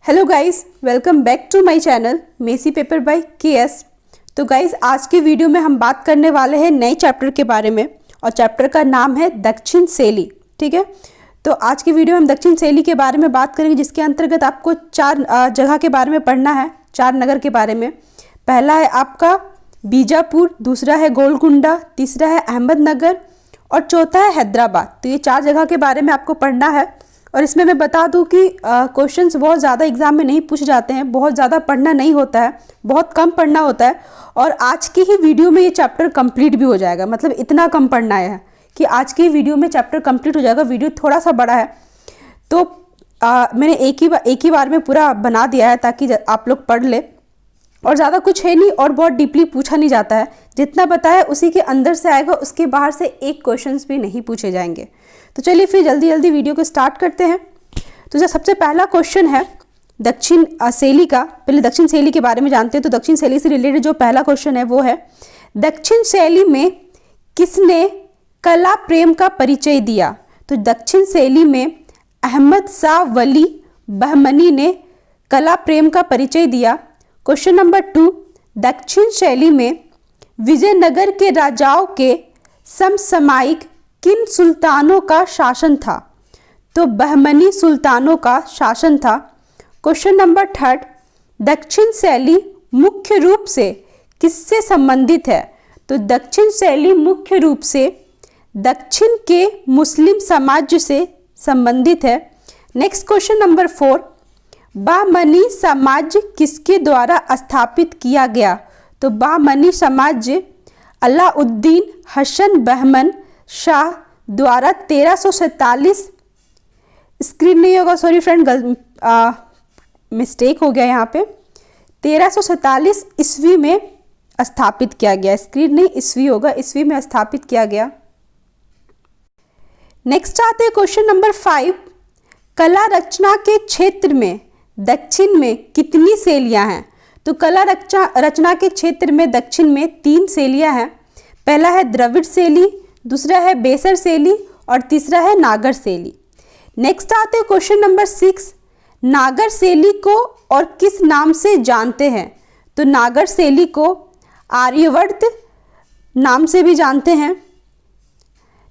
Hello guys, welcome back to my channel messy paper by KS. तो guys, आज की video में हम बात करने वाले हैं नए चैप्टर के बारे में और चैप्टर का नाम है दक्षिण शैली। ठीक है, तो आज की वीडियो में हम दक्षिण शैली के बारे में बात करेंगे, जिसके अंतर्गत आपको 4 जगह के बारे में पढ़ना है, 4 नगर के बारे में। पहला है आपका बीजापुर, दूसरा है गोलकुंडा, तीसरा है अहमदनगर और चौथा है हैदराबाद। तो ये 4 जगह के बारे में आपको पढ़ना है। और इसमें मैं बता दूं कि क्वेश्चंस बहुत ज़्यादा एग्जाम में नहीं पूछे जाते हैं, बहुत ज़्यादा पढ़ना नहीं होता है, बहुत कम पढ़ना होता है। और आज की ही वीडियो में ये चैप्टर कंप्लीट भी हो जाएगा, मतलब इतना कम पढ़ना है कि आज की वीडियो में चैप्टर कंप्लीट हो जाएगा। वीडियो थोड़ा सा बड़ा है तो मैंने एक ही बार में पूरा बना दिया है ताकि आप लोग पढ़ ले। और ज़्यादा कुछ है नहीं और बहुत डीपली पूछा नहीं जाता है, जितना बताया उसी के अंदर से आएगा, उसके बाहर से एक क्वेश्चंस भी नहीं पूछे जाएंगे। तो चलिए फिर जल्दी जल्दी वीडियो को स्टार्ट करते हैं। तो जो सबसे पहला क्वेश्चन है दक्षिण शैली का, पहले दक्षिण शैली के बारे में जानते हैं। तो दक्षिण शैली से रिलेटेड जो पहला क्वेश्चन है वो है, दक्षिण शैली में किसने कला प्रेम का परिचय दिया? तो दक्षिण शैली में अहमद शाह वली बहमनी ने कला प्रेम का परिचय दिया। क्वेश्चन नंबर 2, दक्षिण शैली में विजयनगर के राजाओं के समसामयिक किन सुल्तानों का शासन था? तो बहमनी सुल्तानों का शासन था। क्वेश्चन नंबर 3, दक्षिण शैली मुख्य रूप से किससे संबंधित है? तो दक्षिण शैली मुख्य रूप से दक्षिण के मुस्लिम समाज से संबंधित है। नेक्स्ट क्वेश्चन नंबर 4, बहमनी समाज किसके द्वारा स्थापित किया गया? तो बहमनी समाज अलाउद्दीन हसन बहमन शाह द्वारा 1347, स्क्रीन नहीं होगा, सॉरी फ्रेंड, मिस्टेक हो गया यहाँ पे, 1347 ईस्वी में स्थापित किया गया। स्क्रीन नहीं, ईस्वी होगा, ईस्वी में स्थापित किया गया। नेक्स्ट आते हैं क्वेश्चन नंबर 5, कला रचना के क्षेत्र में दक्षिण में कितनी शैलियाँ हैं? तो कला रचना के क्षेत्र में दक्षिण में 3 शैलियाँ हैं। पहला है द्रविड़ शैली, दूसरा है बेसर शैली और तीसरा है नागर शैली। नेक्स्ट आते हैं क्वेश्चन नंबर 6, नागर शैली को और किस नाम से जानते हैं? तो नागर शैली को आर्यवर्त नाम से भी जानते हैं।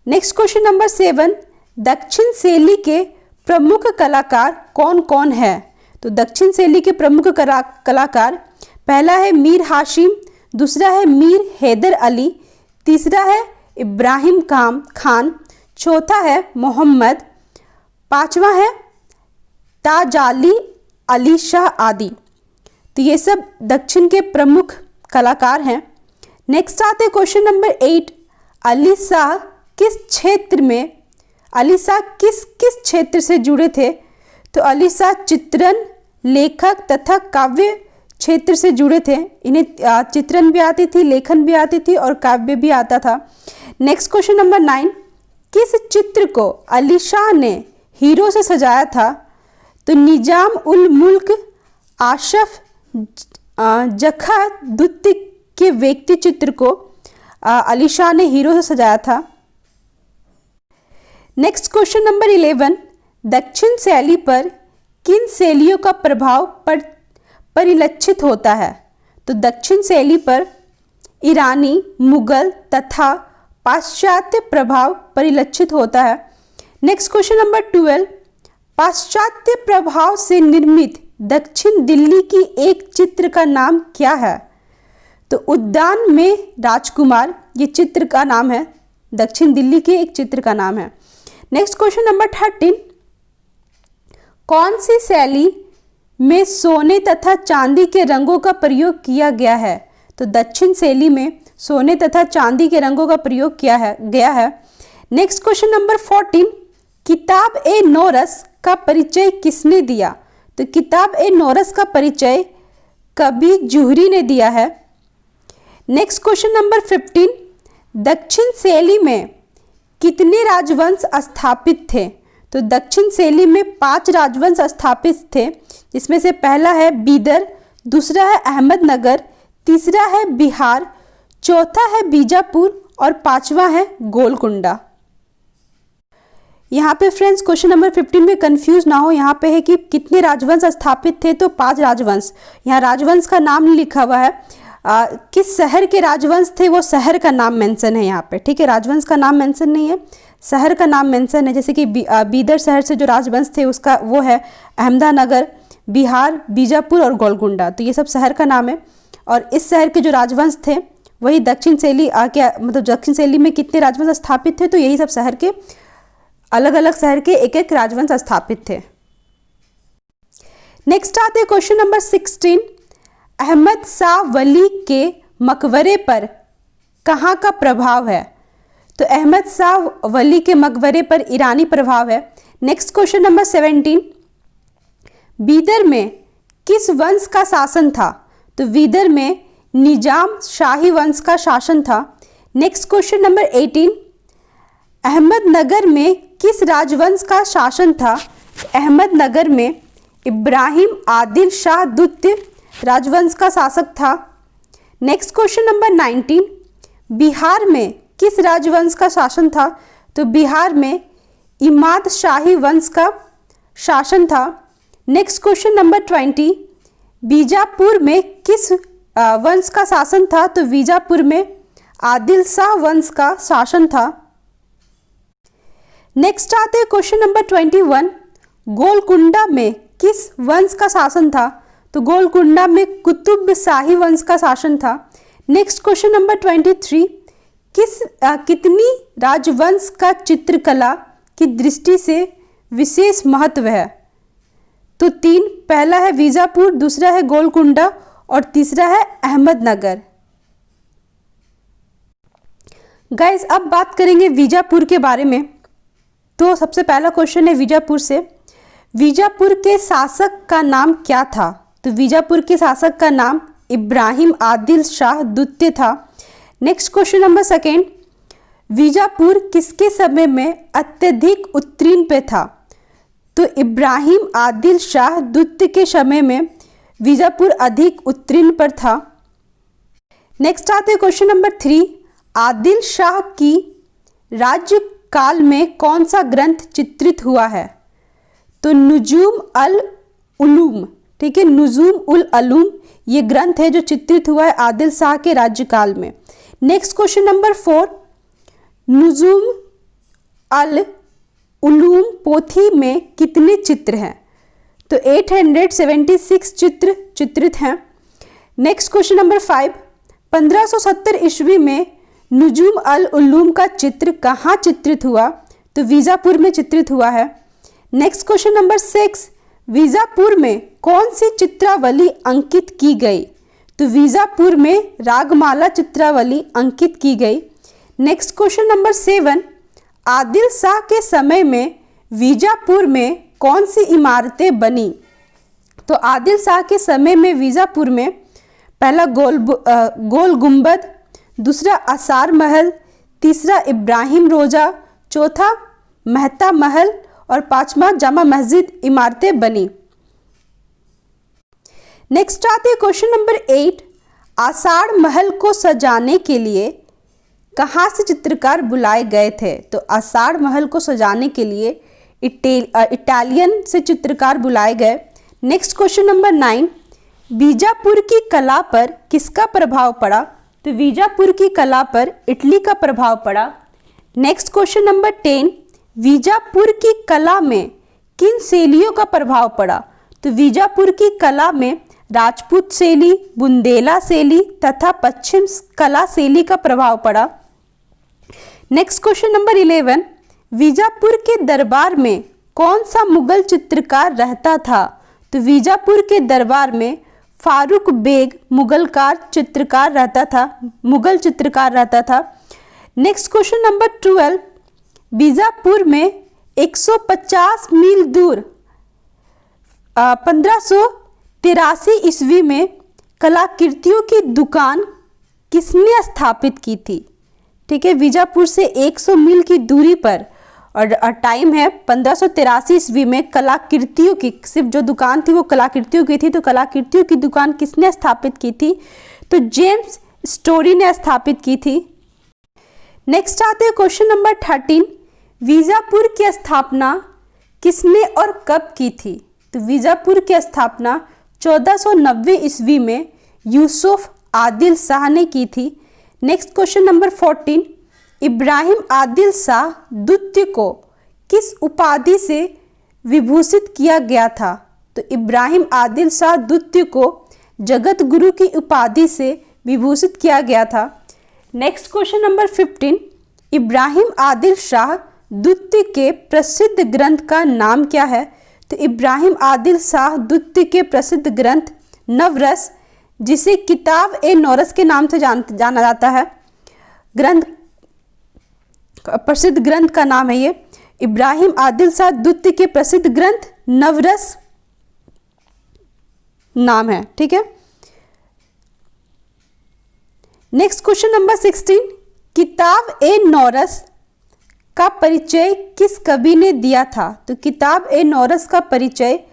नेक्स्ट क्वेश्चन नंबर 7, दक्षिण शैली के प्रमुख कलाकार कौन कौन है? तो दक्षिण शैली के प्रमुख कलाकार, पहला है मीर हाशिम, दूसरा है मीर हैदर अली, तीसरा है इब्राहिम खान, चौथा है मोहम्मद, पांचवा है ताजाली अली शाह आदि। तो ये सब दक्षिण के प्रमुख कलाकार हैं। नेक्स्ट आते क्वेश्चन नंबर 8, अली शाह किस क्षेत्र से जुड़े थे? तो अली शाह चित्रण, लेखक तथा काव्य क्षेत्र से जुड़े थे। इन्हें चित्रण भी आती थी, लेखन भी आती थी और काव्य भी आता था। नेक्स्ट क्वेश्चन नंबर 9, किस चित्र को अली शाह ने हीरो से सजाया था? तो निजाम उल मुल्क आशफ जखा द्वितीय के व्यक्ति चित्र को अली शाह ने हीरो से सजाया था। नेक्स्ट क्वेश्चन नंबर 11, दक्षिण शैली पर किन शैलियों का प्रभाव परिलक्षित होता है? तो दक्षिण शैली पर ईरानी, मुगल तथा पाश्चात्य प्रभाव परिलक्षित होता है। नेक्स्ट क्वेश्चन नंबर 12, पाश्चात्य प्रभाव से निर्मित दक्षिण दिल्ली की एक चित्र का नाम क्या है? तो उद्यान में राजकुमार, ये चित्र का नाम है, दक्षिण दिल्ली के एक चित्र का नाम है। नेक्स्ट क्वेश्चन नंबर 13, कौन सी शैली में सोने तथा चांदी के रंगों का प्रयोग किया गया है? तो दक्षिण शैली में सोने तथा चांदी के रंगों का प्रयोग गया है। नेक्स्ट क्वेश्चन नंबर 14, किताब ए नौरस का परिचय किसने दिया? तो किताब ए नौरस का परिचय कवि जुहरी ने दिया है। नेक्स्ट क्वेश्चन नंबर 15, दक्षिण शैली में कितने राजवंश स्थापित थे? तो दक्षिण शैली में 5 राजवंश स्थापित थे, जिसमें से पहला है बीदर, दूसरा है अहमदनगर, तीसरा है बिहार, चौथा है बीजापुर और पांचवा है गोलकुंडा। यहाँ पे फ्रेंड्स क्वेश्चन नंबर 15 में कंफ्यूज ना हो, यहाँ पे है कि कितने राजवंश स्थापित थे, तो 5 राजवंश। यहाँ राजवंश का नाम नहीं लिखा हुआ है, किस शहर के राजवंश थे वो शहर का नाम मेंशन है यहाँ पे, ठीक है। राजवंश का नाम मेंशन नहीं है, शहर का नाम मेंशन है। जैसे कि बीदर शहर से जो राजवंश थे उसका वो है अहमदानगर, बिहार, बीजापुर और गोलकुंडा, तो ये सब शहर का नाम है। और इस शहर के जो राजवंश थे वही दक्षिण शैली मतलब दक्षिण शैली में कितने राजवंश स्थापित थे, तो यही सब शहर के अलग अलग शहर के एक एक राजवंश स्थापित थे। नेक्स्ट आते हैं क्वेश्चन नंबर 16, अहमद शाह वली के मकबरे पर कहाँ का प्रभाव है, तो अहमद शाह वली के मकबरे पर ईरानी प्रभाव है। नेक्स्ट क्वेश्चन नंबर 17, बीदर में किस वंश का शासन था, तो बीदर में निजाम शाही वंश का शासन था। नेक्स्ट क्वेश्चन नंबर 18, अहमदनगर में किस राजवंश का शासन था, अहमदनगर में इब्राहिम आदिल शाह द्वितीय राजवंश का शासक था। नेक्स्ट क्वेश्चन नंबर 19, बिहार में किस राजवंश का शासन था, तो बिहार में इमाद शाही वंश का शासन था। नेक्स्ट क्वेश्चन नंबर 20, बीजापुर में किस वंश का शासन था, तो बीजापुर में आदिल शाह वंश का शासन था। नेक्स्ट आते हैं क्वेश्चन नंबर 21, गोलकुंडा में किस वंश का शासन था, तो गोलकुंडा में कुतुब शाही वंश का शासन था। नेक्स्ट क्वेश्चन नंबर 23, कितनी राजवंश का चित्रकला की दृष्टि से विशेष महत्व है, तो 3, पहला है बीजापुर, दूसरा है गोलकुंडा और तीसरा है अहमदनगर। गाइस अब बात करेंगे बीजापुर के बारे में। तो सबसे पहला क्वेश्चन है बीजापुर से, बीजापुर के शासक का नाम क्या था, तो बीजापुर के शासक का नाम इब्राहिम आदिल शाह द्वितीय था। नेक्स्ट क्वेश्चन नंबर 2, बीजापुर किसके समय में अत्यधिक उत्तीर्ण पे था, तो इब्राहिम आदिल शाह द्वितीय के समय में बीजापुर अधिक उत्तीर्ण पर था। नेक्स्ट आते हैं क्वेश्चन नंबर 3, आदिल शाह की राज्य काल में कौन सा ग्रंथ चित्रित हुआ है, तो नुजूम अल उलूम, ठीक है, नुजूम उल अलूम ये ग्रंथ है जो चित्रित हुआ है आदिल शाह के राज्यकाल में। नेक्स्ट क्वेश्चन नंबर 4, नुजूम अल उलूम पोथी में कितने चित्र हैं, तो 876 चित्र चित्रित हैं। नेक्स्ट क्वेश्चन नंबर 5, 1570 ईस्वी में नुजूम अल उलूम का चित्र कहाँ चित्रित हुआ, तो बीजापुर में चित्रित हुआ है। नेक्स्ट क्वेश्चन नंबर 6, बीजापुर में कौन सी चित्रावली अंकित की गई, तो बीजापुर में रागमाला चित्रावली अंकित की गई। Next question number 7, Adil Shah के समय में बीजापुर में कौन सी इमारतें बनी, तो आदिल शाह के समय में बीजापुर में पहला गोल गुंबद, दूसरा असार महल, तीसरा इब्राहिम रोजा, चौथा मेहता महल और पांचवा जामा मस्जिद इमारतें बनी। नेक्स्ट आते हैं क्वेश्चन नंबर 8, आषाढ़ महल को सजाने के लिए कहाँ से चित्रकार बुलाए गए थे, तो आषाढ़ महल को सजाने के लिए इटालियन से चित्रकार बुलाए गए। नेक्स्ट क्वेश्चन नंबर 9, बीजापुर की कला पर किसका प्रभाव पड़ा, तो बीजापुर की कला पर इटली का प्रभाव पड़ा। नेक्स्ट क्वेश्चन नंबर 10, बीजापुर की कला में किन शैलियों का प्रभाव पड़ा, तो बीजापुर की कला में राजपूत शैली, बुंदेला शैली तथा पश्चिम कला शैली का प्रभाव पड़ा। नेक्स्ट क्वेश्चन नंबर 11, बीजापुर के दरबार में कौन सा मुगल चित्रकार रहता था, तो बीजापुर के दरबार में फारूक बेग मुगल चित्रकार रहता था। नेक्स्ट क्वेश्चन नंबर 12, बीजापुर में 150 मील दूर 1583 ईस्वी में कलाकृतियों की दुकान किसने स्थापित की थी, ठीक है, बीजापुर से 100 मील की दूरी पर और टाइम है 1583 ईस्वी में कलाकृतियों की, सिर्फ जो दुकान थी वो कलाकृतियों की थी, तो कलाकृतियों की दुकान किसने स्थापित की थी, तो जेम्स स्टोरी ने स्थापित की थी। नेक्स्ट आते हैं क्वेश्चन नंबर 13, बीजापुर की स्थापना किसने और कब की थी? तो बीजापुर की स्थापना 1490 ईस्वी में यूसुफ आदिल शाह ने की थी। Next question number 14, Ibrahim Adil Shah द्वितीय को किस उपाधि से विभूषित किया गया था? तो इब्राहिम आदिल शाह द्वितीय को जगत गुरु की उपाधि से विभूषित किया गया था। Next question number 15, Ibrahim Adil Shah द्वितीय के प्रसिद्ध ग्रंथ का नाम क्या है? तो इब्राहिम आदिल शाह द्वितीय के प्रसिद्ध ग्रंथ नवरस, जिसे किताब ए नौरस के नाम से जाना जाता है, प्रसिद्ध ग्रंथ का नाम है ये। इब्राहिम आदिल शाह द्वितीय के प्रसिद्ध ग्रंथ नवरस नाम है, ठीक है। नेक्स्ट क्वेश्चन नंबर 16, किताब ए नौरस का परिचय किस कवि ने दिया था? तो किताब ए नौरस का परिचय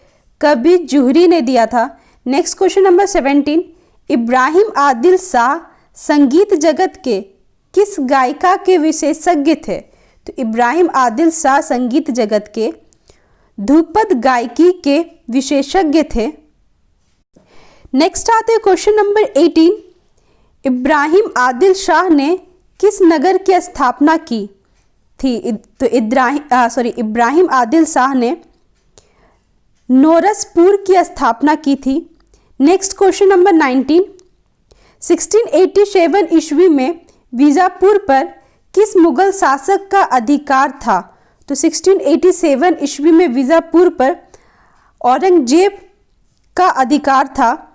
कवि जुहरी ने दिया था। Next question number 17, Ibrahim Adil Shah संगीत जगत के किस गायिका के विशेषज्ञ थे? तो इब्राहिम आदिल शाह संगीत जगत के ध्रुपद गायकी के विशेषज्ञ थे। नेक्स्ट आते हैं क्वेश्चन नंबर 18, इब्राहिम आदिल शाह ने किस नगर की स्थापना की थी? तो इब्राहिम आदिल शाह ने नौरसपुर की स्थापना की थी। नेक्स्ट क्वेश्चन नंबर 19, 1687 ईस्वी में बीजापुर पर किस मुगल शासक का अधिकार था? तो 1687 ईस्वी में बीजापुर पर औरंगजेब का अधिकार था।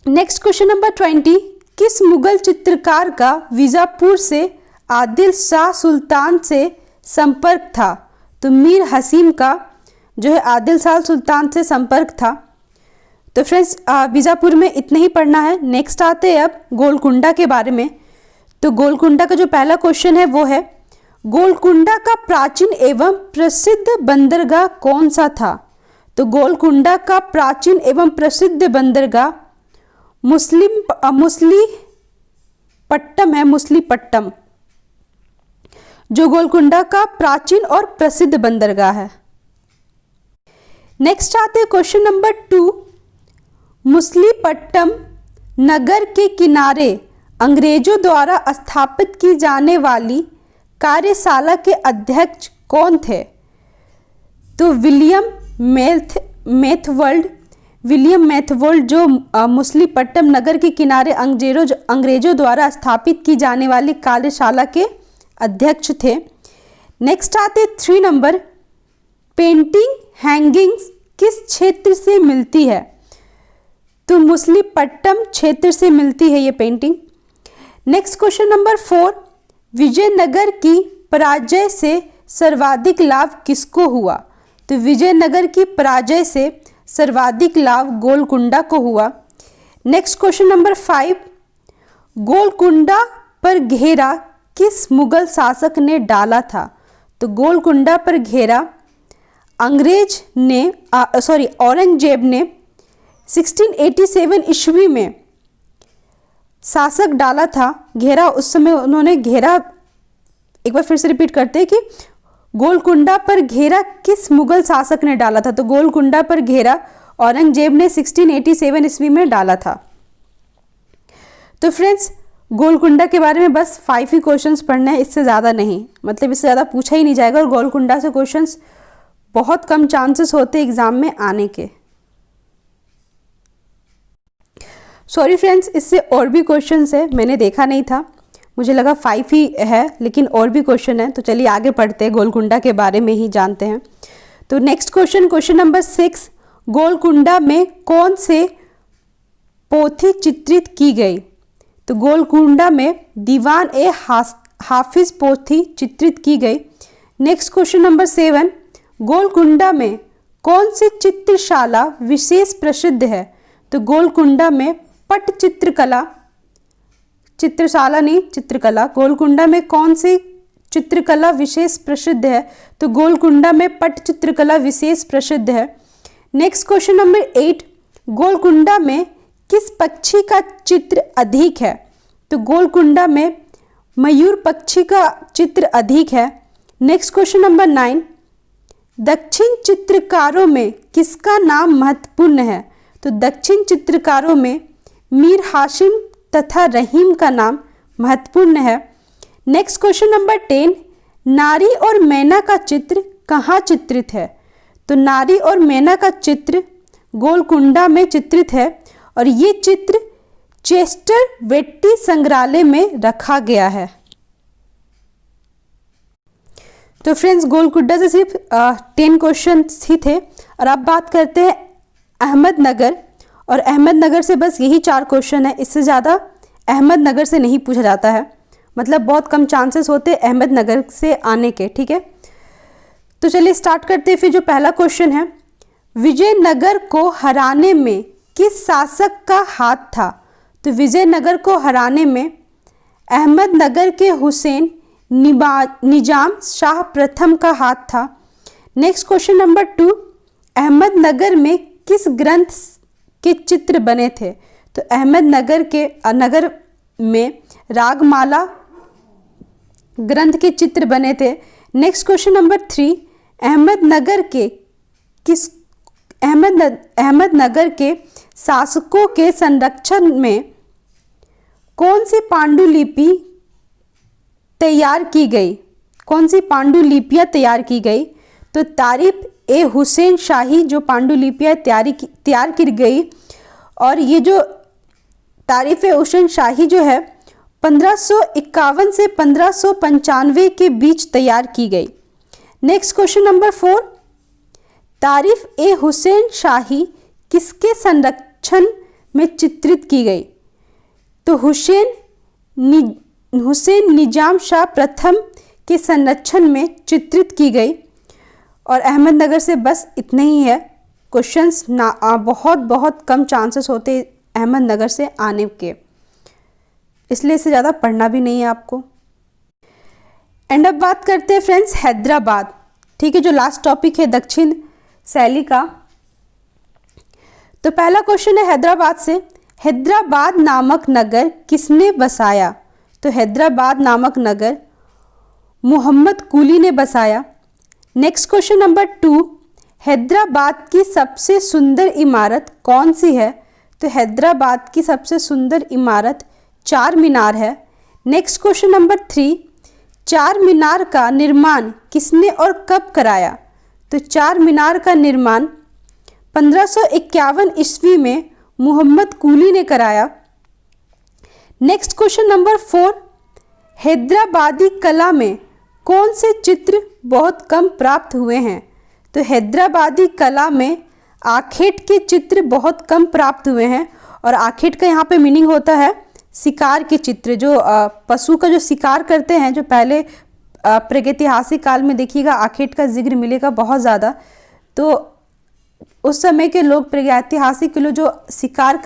नेक्स्ट क्वेश्चन नंबर 20, किस मुगल चित्रकार का बीजापुर से आदिल शाह सुल्तान से संपर्क था? तो मीर हसीम का जो है आदिल शाह सुल्तान से संपर्क था। तो फ्रेंड्स बीजापुर में इतना ही पढ़ना है। नेक्स्ट आते हैं अब गोलकुंडा के बारे में। तो गोलकुंडा का जो पहला क्वेश्चन है वो है, गोलकुंडा का प्राचीन एवं प्रसिद्ध बंदरगाह कौन सा था? तो गोलकुंडा का प्राचीन एवं प्रसिद्ध बंदरगाह मुसलीपट्टम है, मुसलीपट्टम, जो गोलकुंडा का प्राचीन और प्रसिद्ध बंदरगाह है। नेक्स्ट आते हैं क्वेश्चन नंबर 2, मुसलीपट्टम नगर के किनारे अंग्रेजों द्वारा स्थापित की जाने वाली कार्यशाला के अध्यक्ष कौन थे? तो विलियम मेथवर्ल्ड जो मुसलीपट्टम नगर के किनारे अंग्रेजों द्वारा स्थापित की जाने वाली कार्यशाला के अध्यक्ष थे। नेक्स्ट आते 3 नंबर, पेंटिंग हैंगिंग्स किस क्षेत्र से मिलती है? तो मुसलीपट्टम क्षेत्र से मिलती है ये painting. Next question number 4, Vijayanagar की पराजय से सर्वाधिक लाभ किसको हुआ? तो विजयनगर की पराजय से सर्वाधिक लाभ गोलकुंडा को हुआ। नेक्स्ट क्वेश्चन नंबर 5, गोलकुंडा पर घेरा किस मुगल शासक ने डाला था? तो गोलकुंडा पर घेरा औरंगजेब ने 1687 ईस्वी में शासक डाला था घेरा। उस समय उन्होंने घेरा, एक बार फिर से रिपीट करते हैं कि गोलकुंडा पर घेरा किस मुगल शासक ने डाला था? तो गोलकुंडा पर घेरा औरंगजेब ने 1687 ईस्वी में डाला था। तो फ्रेंड्स गोलकुंडा के बारे में बस 5 ही क्वेश्चंस पढ़ने हैं, इससे ज़्यादा नहीं, मतलब इससे ज़्यादा पूछा ही नहीं जाएगा। और गोलकुंडा से क्वेश्चंस बहुत कम चांसेस होते हैं एग्जाम में आने के। सॉरी फ्रेंड्स, इससे और भी क्वेश्चंस है, मैंने देखा नहीं था, मुझे लगा 5 ही है, लेकिन और भी क्वेश्चन है। तो चलिए आगे पढ़ते हैं, गोलकुंडा के बारे में ही जानते हैं। तो नेक्स्ट क्वेश्चन नंबर 6, गोलकुंडा में कौन से पोथी चित्रित की गई? तो गोलकुंडा में दीवान ए हाफिज पोथी चित्रित की गई। नेक्स्ट क्वेश्चन नंबर 7, गोलकुंडा में कौन सी चित्रशाला विशेष प्रसिद्ध है? तो गोलकुंडा में पट चित्रकला, चित्रशाला नहीं चित्रकला, गोलकुंडा में कौन सी चित्रकला विशेष प्रसिद्ध है? तो गोलकुंडा में पट चित्रकला विशेष प्रसिद्ध है। नेक्स्ट क्वेश्चन नंबर 8, गोलकुंडा में किस पक्षी का चित्र अधिक है? तो गोलकुंडा में मयूर पक्षी का चित्र अधिक है। नेक्स्ट क्वेश्चन नंबर 9, दक्षिण चित्रकारों में किसका नाम महत्वपूर्ण है? तो दक्षिण चित्रकारों में मीर हाशिम तथा रहीम का नाम महत्वपूर्ण है। नेक्स्ट क्वेश्चन नंबर 10, नारी और मैना का चित्र कहाँ चित्रित है? तो नारी और मैना का चित्र गोलकुंडा में चित्रित है और ये चित्र चेस्टर वेट्टी संग्रहालय में रखा गया है। तो फ्रेंड्स, गोलकुंडा से सिर्फ 10 क्वेश्चन ही थे और अब बात करते हैं अहमदनगर, और अहमदनगर से बस यही 4 क्वेश्चन है, इससे ज़्यादा अहमदनगर से नहीं पूछा जाता है, मतलब बहुत कम चांसेस होते हैं अहमदनगर से आने के। ठीक है, तो चलिए स्टार्ट करते हैं। फिर जो पहला क्वेश्चन है, विजयनगर को हराने में किस शासक का हाथ था? तो विजयनगर को हराने में अहमदनगर के हुसैन निजाम शाह प्रथम का हाथ था। नेक्स्ट क्वेश्चन नंबर 2, अहमदनगर में किस ग्रंथ के चित्र बने थे? तो अहमदनगर के नगर में रागमाला ग्रंथ के चित्र बने थे। नेक्स्ट क्वेश्चन नंबर 3, अहमदनगर के शासकों के संरक्षण में कौन सी पांडुलिपि तैयार की गई? कौन सी पांडुलिपियाँ तैयार की गई? तो तारीफ ए हुसैन शाही जो पांडुलिपियाँ तैयार की गई, और ये जो तारीफ ए हुसैन शाही जो है 1551 से 1595 के बीच तैयार की गई। नेक्स्ट क्वेश्चन नंबर 4, तारीफ ए हुसैन शाही किसके संरक्षण में चित्रित की गई? तो हुसैन निजाम शाह प्रथम के संरक्षण में चित्रित की गई। और अहमदनगर से बस इतने ही है क्वेश्चंस, ना बहुत कम चांसेस होते अहमदनगर से आने के, इसलिए इससे ज़्यादा पढ़ना भी नहीं है आपको। एंड अब बात करते हैं फ्रेंड्स हैदराबाद। ठीक है, जो लास्ट टॉपिक है दक्षिण शैली का। तो पहला क्वेश्चन है हैदराबाद से, हैदराबाद नामक नगर किसने बसाया? तो हैदराबाद नामक नगर मोहम्मद कुली ने बसाया। नेक्स्ट क्वेश्चन नंबर 2, हैदराबाद की सबसे सुंदर इमारत कौन सी है? तो हैदराबाद की सबसे सुंदर इमारत चार मीनार है। नेक्स्ट क्वेश्चन नंबर 3, चार मीनार का निर्माण किसने और कब कराया? तो चार मीनार का निर्माण 1551 ईस्वी में मोहम्मद कुली ने कराया। नेक्स्ट क्वेश्चन नंबर 4, हैदराबादी कला में कौन से चित्र बहुत कम प्राप्त हुए हैं? तो हैदराबादी कला में आखेट के चित्र बहुत कम प्राप्त हुए हैं, और आखेट का यहाँ पे मीनिंग होता है शिकार के चित्र, जो पशु का जो शिकार करते हैं, जो पहले प्रागैतिहासिक काल में देखिएगा आखेट का जिक्र मिलेगा बहुत ज़्यादा। तो उस समय के लोग प्रागैतिहासिक लोग जो शिकार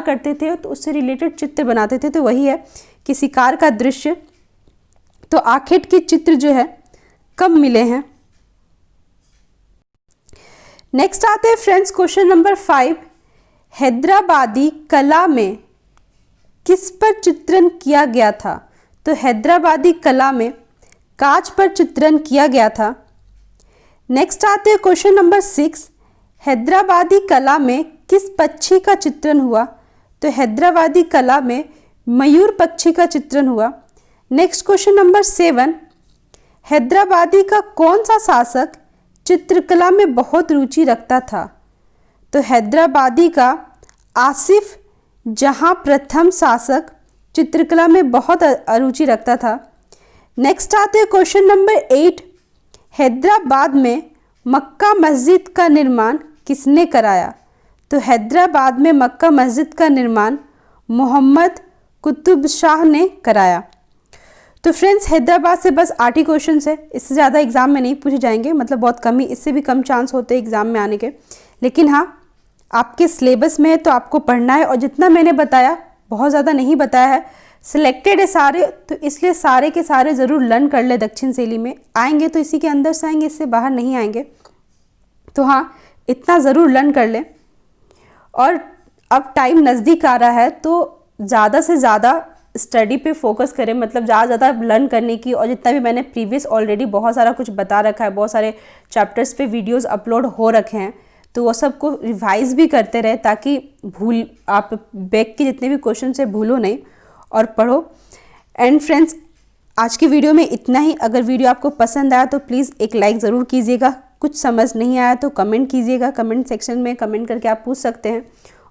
करते थे तो उससे रिलेटेड चित्र बनाते थे, तो वही है कि शिकार का दृश्य। तो आखेट के चित्र जो है कम मिले हैं। नेक्स्ट आते हैं फ्रेंड्स क्वेश्चन नंबर 5, हैदराबादी कला में किस पर चित्रण किया गया था? तो हैदराबादी कला में कांच पर चित्रण किया गया था। नेक्स्ट आते हैं क्वेश्चन नंबर 6, हैदराबादी कला में किस पक्षी का चित्रण हुआ? तो हैदराबादी कला में मयूर पक्षी का चित्रण हुआ। नेक्स्ट क्वेश्चन नंबर 7, हैदराबादी का कौन सा शासक चित्रकला में बहुत रुचि रखता था? तो हैदराबादी का आसिफ जहां प्रथम शासक चित्रकला में बहुत रुचि रखता था। नेक्स्ट आते हैं क्वेश्चन नंबर 8, हैदराबाद में मक्का मस्जिद का निर्माण किसने कराया? तो हैदराबाद में मक्का मस्जिद का निर्माण मोहम्मद कुतुब शाह ने कराया। तो फ्रेंड्स हैदराबाद से बस 8 ही क्वेश्चन है, इससे ज़्यादा एग्जाम में नहीं पूछे जाएंगे, मतलब बहुत कम ही, इससे भी कम चांस होते हैं एग्जाम में आने के। लेकिन हाँ, आपके सिलेबस में है तो आपको पढ़ना है, और जितना मैंने बताया बहुत ज़्यादा नहीं बताया है, सिलेक्टेड है सारे, तो इसलिए सारे के सारे ज़रूर लर्न कर ले। दक्षिण शैली में आएंगे तो इसी के अंदर से आएंगे, इससे बाहर नहीं आएंगे। तो हाँ, इतना ज़रूर लर्न कर ले। और अब टाइम नज़दीक आ रहा है तो ज़्यादा से ज़्यादा स्टडी पे फोकस करें, मतलब ज़्यादा लर्न करने की। और जितना भी मैंने प्रीवियस ऑलरेडी बहुत सारा कुछ बता रखा है, बहुत सारे चैप्टर्स पे वीडियोस अपलोड हो रखे हैं, तो वो सबको रिवाइज भी करते रहे ताकि आप बैक के जितने भी क्वेश्चन से भूलो नहीं और पढ़ो। एंड फ्रेंड्स, आज की वीडियो में इतना ही। अगर वीडियो आपको पसंद आया तो प्लीज़ एक लाइक ज़रूर कीजिएगा। कुछ समझ नहीं आया तो कमेंट कीजिएगा, कमेंट सेक्शन में कमेंट करके आप पूछ सकते हैं।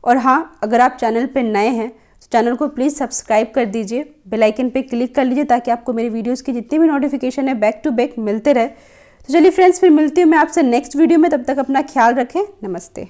और हाँ, अगर आप चैनल पे नए हैं तो चैनल को प्लीज़ सब्सक्राइब कर दीजिए, बेल आइकन पे क्लिक कर लीजिए ताकि आपको मेरे वीडियोस की जितनी भी नोटिफिकेशन है बैक टू बैक मिलते रहे। तो चलिए फ्रेंड्स, फिर मिलती हूँ मैं आपसे नेक्स्ट वीडियो में। तब तक अपना ख्याल रखें। नमस्ते।